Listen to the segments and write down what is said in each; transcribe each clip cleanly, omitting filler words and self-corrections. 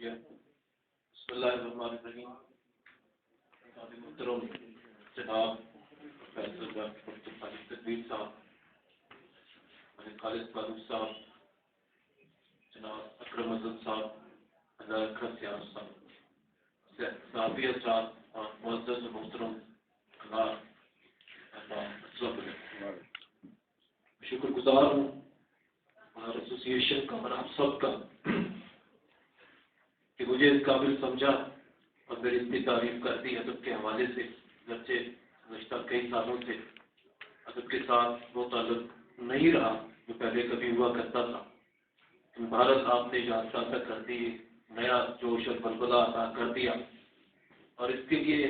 بسم اللہ الرحمن الرحیم. محترم جناب پروفیسر ڈاکٹر خالد تقویر صاحب، خالد فاروق صاحب، جناب اکرم ازم صاحب، اللہ رکھا سیاح صاحب، صحافی حضرات اور معزز محترم شکر گزار ہوں اور ایسوسیشن کا اور آپ سب کا کہ مجھے اس قابل سمجھا اور میری اتنی تعریف کر دی ادب کے حوالے سے. گرچہ گزشتہ کئی سالوں سے ادب کے ساتھ وہ تعلق نہیں رہا جو پہلے کبھی ہوا کرتا تھا. بھارت آپ نے یاد تازہ کر دی، نیا جوش اور بلبلہ عطا کر دیا، اور اس کے لیے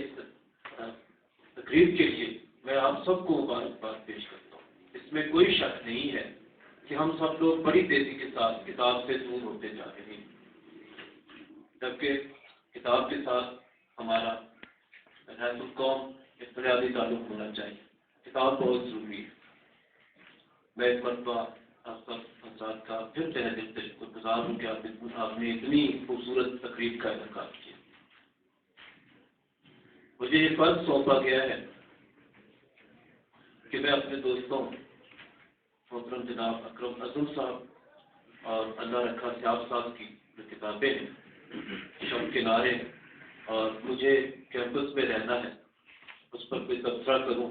تقریب کے لیے میں آپ سب کو مبارکباد پیش کرتا ہوں. اس میں کوئی شک نہیں ہے کہ ہم سب لوگ بڑی تیزی کے ساتھ کتاب سے دور ہوتے جا رہے ہیں، جبکہ کتاب کے ساتھ ہمارا حیث القوم ایک بنیادی تعلق ہونا چاہیے. کتاب بہت ضروری ہے. میں ایک مرتبہ آپ سب حضرات کا پھر تہ دل سے شکر گزار ہوں کہ آپ نے اتنی خوبصورت تقریب کا انعقاد کیا. مجھے یہ فرض سونپا گیا ہے کہ میں اپنے دوستوں محترم جناب اکرم ازم صاحب اور اللہ رکھا سیاح صاحب کی جو کتابیں ہیں شب کنارے اور مجھے کیمپس میں رہنا ہے اس پر کوئی تبصرہ کروں.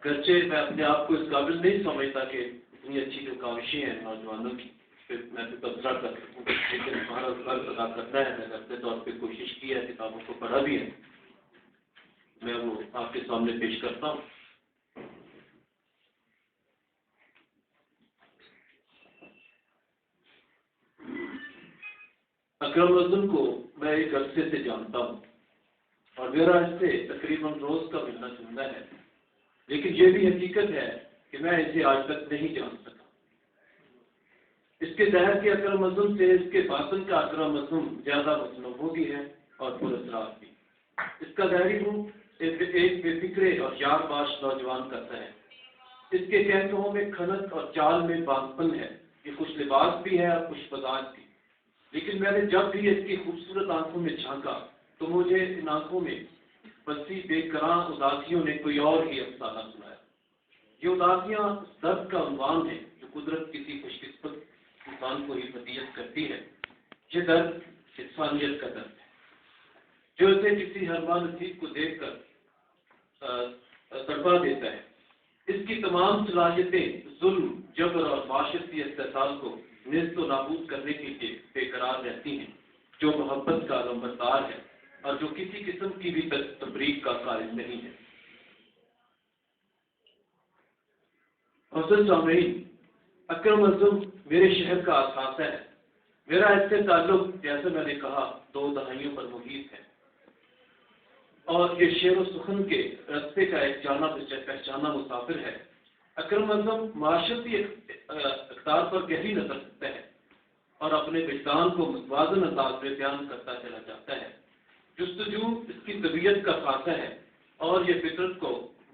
گرچہ میں اپنے آپ کو اس قابل نہیں سمجھتا کہ اتنی اچھی جو کاوشیں ہیں نوجوانوں کی پھر میں تو تبصرہ کر سکوں، لیکن ہمارا فرض ادا کرنا ہے. میں نے اپنے طور پہ کوشش کی ہے، کتابوں کو پڑھا بھی ہے، میں وہ آپ کے سامنے پیش کرتا ہوں. اکرم ازم کو میں ایک عرصے سے جانتا ہوں اور میرا اس سے تقریباً روز کا ملنا جلنا ہے، لیکن یہ بھی حقیقت ہے کہ میں اسے آج تک نہیں جان سکا. اس کے ظاہر کے اکرم ازم سے اس کے باطن کا اکرم ازم زیادہ متنوع بھی ہے اور پر اثرات بھی. اس کا ظاہری روپ ایک بے فکرے اور یار باش نوجوان کرتا ہے. اس کے کہنوں میں کھنت اور چال میں باغپن ہے. یہ کچھ لباس بھی ہے اور کچھ مزاج بھی. لیکن میں نے جب بھی اس کی خوبصورت آنکھوں میں جھانکا تو مجھے ان آنکھوں میں بسی بے کراں اداسیوں نے کوئی اور ہی افسانہ سنایا. یہ اداسیاں درد کا عنوان ہے جو قدرت کسی خوش قسمت انسان کو ہی ہدیت کرتی ہے. یہ درد انسانیت کا درد ہے جو اسے کسی حرمان نصیب کو دیکھ کر تڑپا دیتا ہے. اس کی تمام صلاحیتیں ظلم، جبر اور معاشرتی استحصال کو نیست و نابود کرنے کے لیے بے قرار رہتی ہیں، جو محبت کا علمبردار ہے اور جو کسی قسم کی بھی تبریک کا قائل نہیں ہے. حسن سامعین، اکرم ازم میرے شہر کا اثاثہ ہے. میرا اس سے تعلق جیسے میں نے کہا 2 دہائیوں پر محیط ہے اور یہ شعر و سخن کے رستے کا ایک جانا پہچانا مسافر ہے. اکرم ازم معاشرتی اقدار پر گہری نظر رکھتا ہے اور اپنے وجدان کو متوازن انداز میں بیان کرتا چلا جاتا ہے. جستجو اس کی طبیعت کا خاصہ ہے اور یہ فطرت کو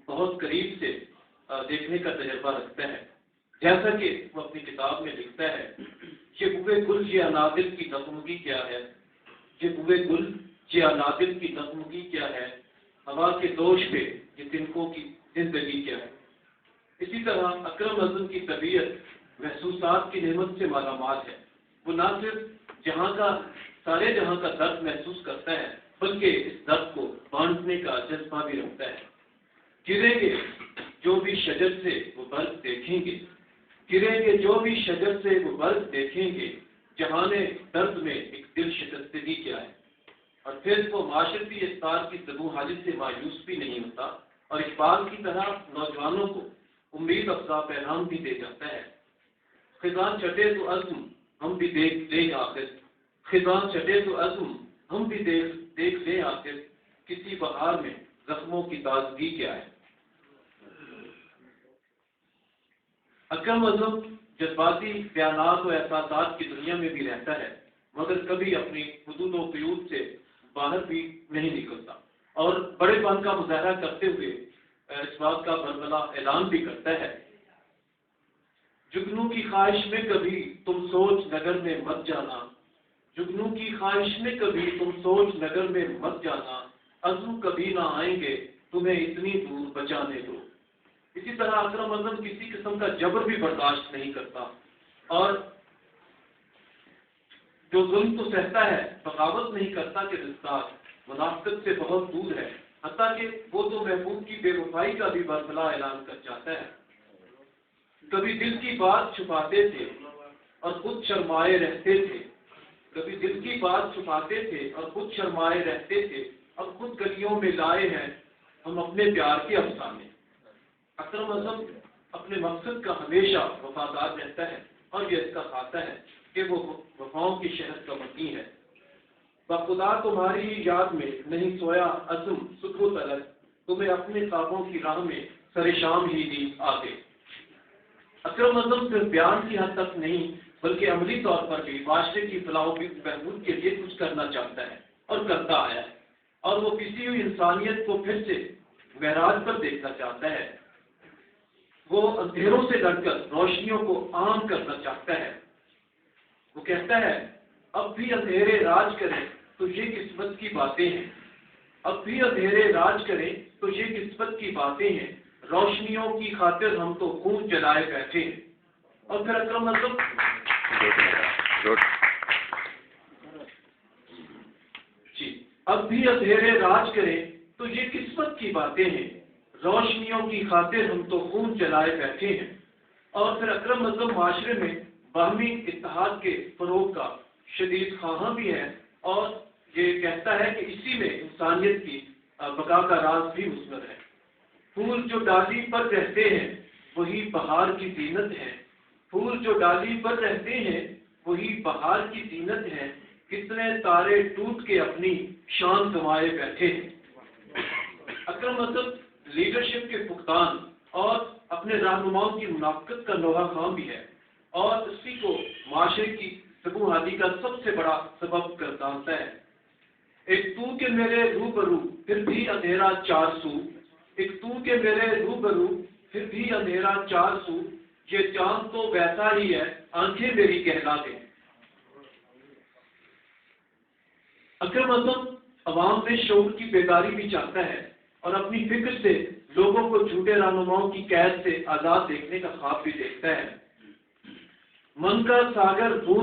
بہت قریب سے دیکھنے کا تجربہ رکھتا ہے. جیسا کہ وہ اپنی کتاب میں لکھتا ہے، یہ بوئے گل یہ انادل کی نغمگی کیا ہے، یہ بوئے گل یہ انادل کی نغمگی کیا ہے، ہوا کے دوش پہ یہ تنکوں کی زندگی کیا ہے. اسی طرح اکرم ازم کی طبیعت محسوسات کی نعمت سے مالا مال ہے. وہ نہ صرف سارے جہاں کا درد محسوس کرتا ہے بلکہ اس درد کو بانٹنے کا جذبہ بھی رکھتا ہے. گریں گے جو بھی شجر سے وہ برف دیکھیں گے، گریں گے جو بھی شجر سے وہ برف دیکھیں گے، جہانے درد میں ایک دل شکستگی کیا ہے. اور پھر وہ معاشرتی اقدار کی زبوں حاجت سے مایوس بھی نہیں ہوتا اور اقبال کی طرح نوجوانوں کو امید افزا پیغام بھی دے جاتا ہے. خزاں چٹے تو عزم ہم بھی دیکھ لیں آخر، خزاں چٹے تو عزم ہم بھی دیکھ لیں آخر، کسی بہار میں زخموں کی تازگی کیا ہے. اکرم ازم جذباتی بیانات و احساسات کی دنیا میں بھی رہتا ہے مگر کبھی اپنی حدود و قیود سے باہر بھی نہیں نکلتا اور بڑے پن کا مظاہرہ کرتے ہوئے اس بات کا برملا اعلان بھی کرتا ہے جگنو کی خواہش میں کبھی تم سوچ نگر میں مت جانا، جگنو کی خواہش میں کبھی تم سوچ نگر میں مت جانا، عزم کبھی نہ آئیں گے تمہیں اتنی دور بچانے دو۔ اسی طرح اکرم اعظم کسی قسم کا جبر بھی برداشت نہیں کرتا، اور جو ظلم کو سہتا ہے بغاوت نہیں کرتا کہ رشتہ منافقت سے بہت دور ہے، حتیٰ کہ وہ تو محبوب کی بے وفائی کا بھی برخلا اعلان کر جاتا ہے۔ کبھی دل کی بات چھپاتے تھے اور خود شرمائے رہتے تھے، کبھی دل کی بات چھپاتے تھے اور خود شرمائے رہتے تھے، اب خود گلیوں میں لائے ہیں ہم اپنے پیار کے افسانے۔ اکرم اعظم اپنے مقصد کا ہمیشہ وفادار رہتا ہے، اور یہ اس کا خاصہ ہے کہ وہ وفاؤں کی شہد کا مکی ہے۔ بخدا تمہاری ہی یاد میں نہیں سویا عزم صبح و طلب، تمہیں اپنے خوابوں کی راہ میں سر شام ہی نیند آتے۔ اکرم اعظم صرف بیان کی حد تک نہیں بلکہ عملی طور پر بھی معاشرے کی فلاح و بہبود کے لیے کچھ کرنا چاہتا ہے اور کرتا آیا ہے، اور وہ کسی ہوئی انسانیت کو پھر سے معراج پر دیکھنا چاہتا ہے۔ وہ اندھیروں سے لڑ کر روشنیوں کو عام کرنا چاہتا ہے۔ وہ کہتا ہے اب بھی اندھیرے راج کریں تو یہ قسمت کی باتیں ہیں، اب بھی اندھیرے راج کریں تو یہ قسمت کی باتیں ہیں، روشنیوں کی خاطر ہم تو خون جلائے بیٹھے ہیں۔ اور پھر اکرم اعظم اب بھی اندھیرے راج کریں تو یہ قسمت کی باتیں ہیں، روشنیوں کی خاطر ہم تو خون جلائے بیٹھے ہیں۔ اور پھر اکرم اعظم معاشرے میں باہمی اتحاد کے فروغ کا شدید خواہاں بھی ہے، اور یہ کہتا ہے کہ اسی میں انسانیت کی بقا کا راز بھی مضمر ہے۔ پھول جو ڈالی پر رہتے ہیں وہی بہار کی زینت ہے، پھول جو ڈالی پر رہتے ہیں وہی بہار کی زینت ہے، کتنے تارے ٹوٹ کے اپنی شان گنوائے بیٹھے ہیں۔ اکرم اعظم لیڈرشپ کے فقدان اور اپنے رہنماؤں کی منافقت کا نوحہ خام بھی ہے، اور اسی کو معاشرے کی سبوحالی کا سب سے بڑا سبب گردانتا ہے۔ ایک تو کہ میرے روبرو پھر بھی اندھیرا چار سو، ایک تو کہ میرے روبرو پھر بھی اندھیرا چار سو، یہ چاند تو ویسا ہی ہے آنکھیں میری کہلا دیں۔ اکرم اعظم عوام میں شعور کی بیداری بھی چاہتا ہے، اور اپنی فکر سے لوگوں کو جھوٹے رہنماؤں کی قید سے آزاد دیکھنے کا خواب بھی دیکھتا ہے۔ من کا ساگر بوند